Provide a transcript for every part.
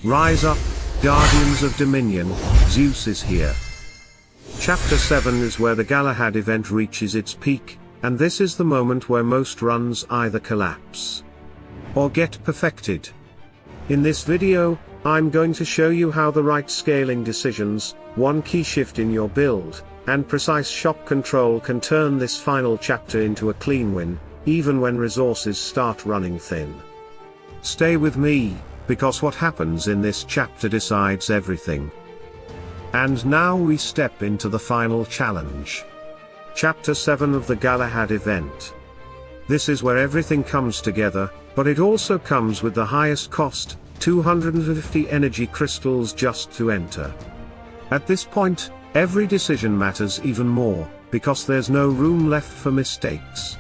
Rise up, Guardians of Dominion, Zeus is here. Chapter 7 is where the Galahad event reaches its peak, and this is the moment where most runs either collapse or get perfected. In this video, I'm going to show you how the right scaling decisions, one key shift in your build, and precise shop control can turn this final chapter into a clean win, even when resources start running thin. Stay with me, because what happens in this chapter decides everything. And now we step into the final challenge. Chapter 7 of the Galahad event. This is where everything comes together, but it also comes with the highest cost, 250 energy crystals just to enter. At this point, every decision matters even more, because there's no room left for mistakes.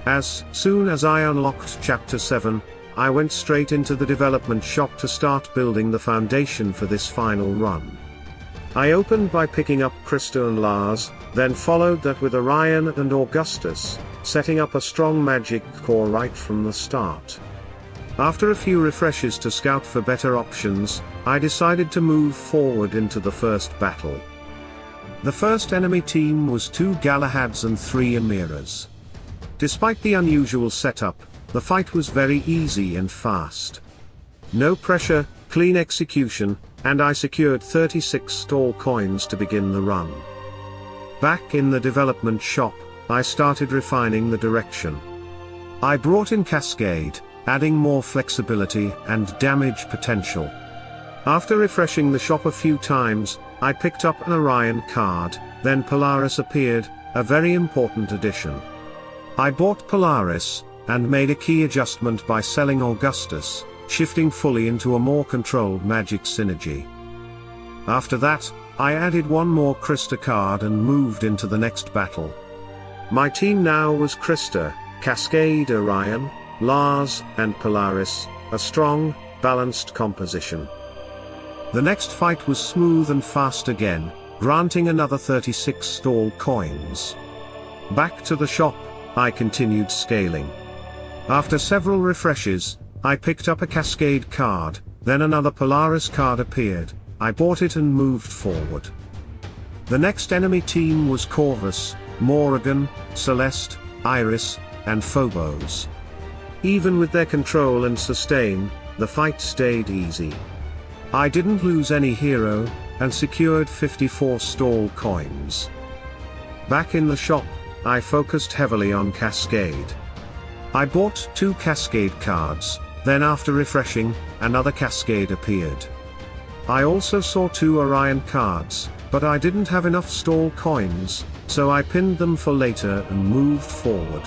As soon as I unlocked Chapter 7, I went straight into the development shop to start building the foundation for this final run. I opened by picking up Krista and Lars, then followed that with Orion and Augustus, setting up a strong magic core right from the start. After a few refreshes to scout for better options, I decided to move forward into the first battle. The first enemy team was 2 Galahads and 3 Emiras. Despite the unusual setup, the fight was very easy and fast. No pressure, clean execution, and I secured 36 stall coins to begin the run. Back in the development shop, I started refining the direction. I brought in Cascade, adding more flexibility and damage potential. After refreshing the shop a few times, I picked up an Orion card, then Polaris appeared, a very important addition. I bought Polaris, and made a key adjustment by selling Augustus, shifting fully into a more controlled magic synergy. After that, I added one more Krista card and moved into the next battle. My team now was Krista, Cascade, Orion, Lars, and Polaris, a strong, balanced composition. The next fight was smooth and fast again, granting another 36 stall coins. Back to the shop, I continued scaling. After several refreshes, I picked up a Cascade card, then another Polaris card appeared, I bought it and moved forward. The next enemy team was Corvus, Morrigan, Celeste, Iris, and Phobos. Even with their control and sustain, the fight stayed easy. I didn't lose any hero, and secured 54 stall coins. Back in the shop, I focused heavily on Cascade. I bought 2 Cascade cards, then after refreshing, another Cascade appeared. I also saw 2 Orion cards, but I didn't have enough stall coins, so I pinned them for later and moved forward.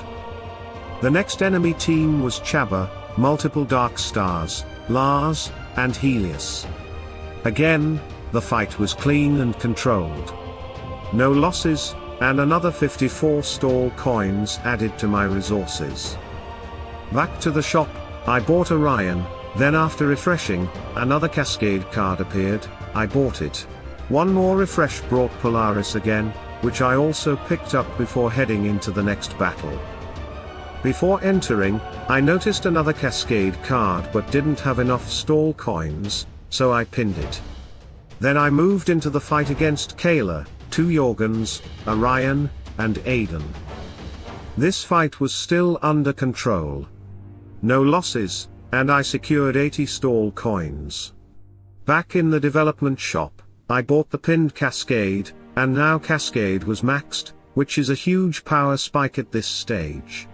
The next enemy team was Chaba, multiple Dark Stars, Lars, and Helios. Again, the fight was clean and controlled. No losses, and another 54 stall coins added to my resources. Back to the shop, I bought Orion, then after refreshing, another Cascade card appeared, I bought it. One more refresh brought Polaris again, which I also picked up before heading into the next battle. Before entering, I noticed another Cascade card but didn't have enough stall coins, so I pinned it. Then I moved into the fight against Kayla, 2 Jorgens, Orion, and Aiden. This fight was still under control. No losses, and I secured 80 stall coins. Back in the development shop, I bought the pinned Cascade, and now Cascade was maxed, which is a huge power spike at this stage.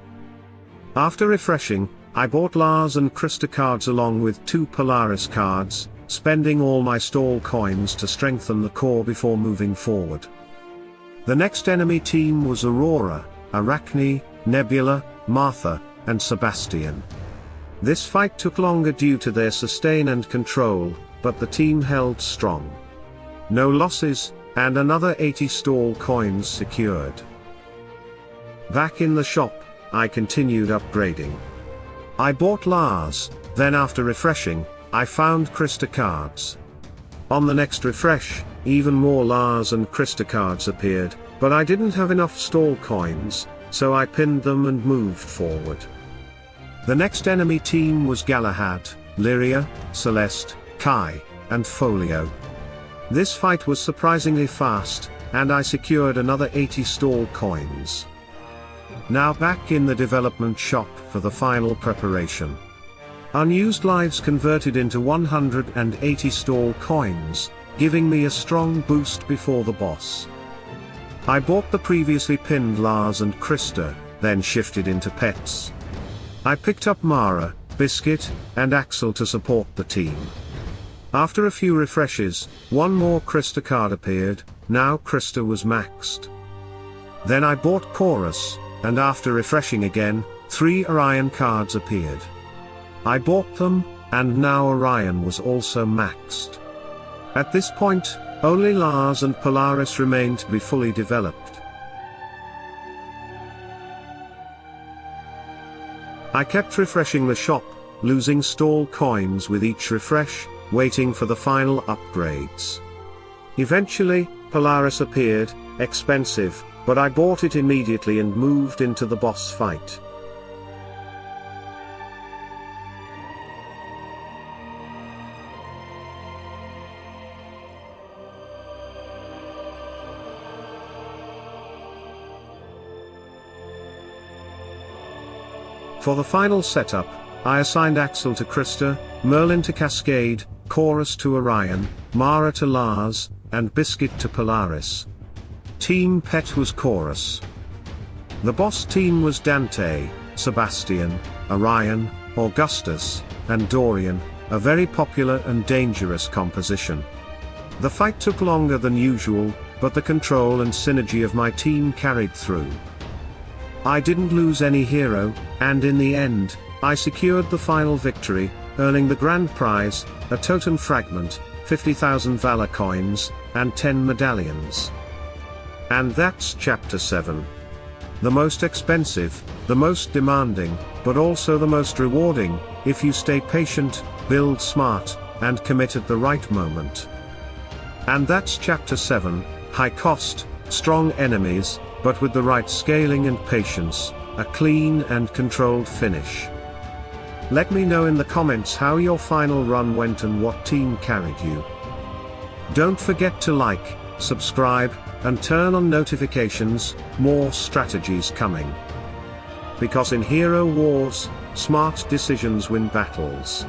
After refreshing, I bought Lars and Krista cards along with 2 Polaris cards, spending all my stall coins to strengthen the core before moving forward. The next enemy team was Aurora, Arachne, Nebula, Martha, and Sebastian. This fight took longer due to their sustain and control, but the team held strong. No losses, and another 80 stall coins secured. Back in the shop, I continued upgrading. I bought Lars, then after refreshing, I found Krista cards. On the next refresh, even more Lars and Krista cards appeared, but I didn't have enough stall coins, so I pinned them and moved forward. The next enemy team was Galahad, Lyria, Celeste, tie, and folio. This fight was surprisingly fast, and I secured another 80 stall coins. Now back in the development shop for the final preparation. Unused lives converted into 180 stall coins, giving me a strong boost before the boss. I bought the previously pinned Lars and Krista, then shifted into pets. I picked up Mara, Biscuit, and Axel to support the team. After a few refreshes, one more Krista card appeared. Now Krista was maxed. Then I bought Chorus, and after refreshing again, 3 Orion cards appeared. I bought them, and now Orion was also maxed. At this point, only Lars and Polaris remained to be fully developed. I kept refreshing the shop, losing stall coins with each refresh, waiting for the final upgrades. Eventually, Polaris appeared, expensive, but I bought it immediately and moved into the boss fight. For the final setup, I assigned Axel to Krista, Merlin to Cascade, Chorus to Orion, Mara to Lars, and Biscuit to Polaris. Team Pet was Chorus. The boss team was Dante, Sebastian, Orion, Augustus, and Dorian, a very popular and dangerous composition. The fight took longer than usual, but the control and synergy of my team carried through. I didn't lose any hero, and in the end, I secured the final victory, earning the grand prize, a totem fragment, 50,000 valor coins, and 10 medallions. And that's chapter 7. The most expensive, the most demanding, but also the most rewarding, if you stay patient, build smart, and commit at the right moment. And that's chapter 7, high cost, strong enemies, but with the right scaling and patience, a clean and controlled finish. Let me know in the comments how your final run went and what team carried you. Don't forget to like, subscribe, and turn on notifications, more strategies coming. Because in Hero Wars, smart decisions win battles.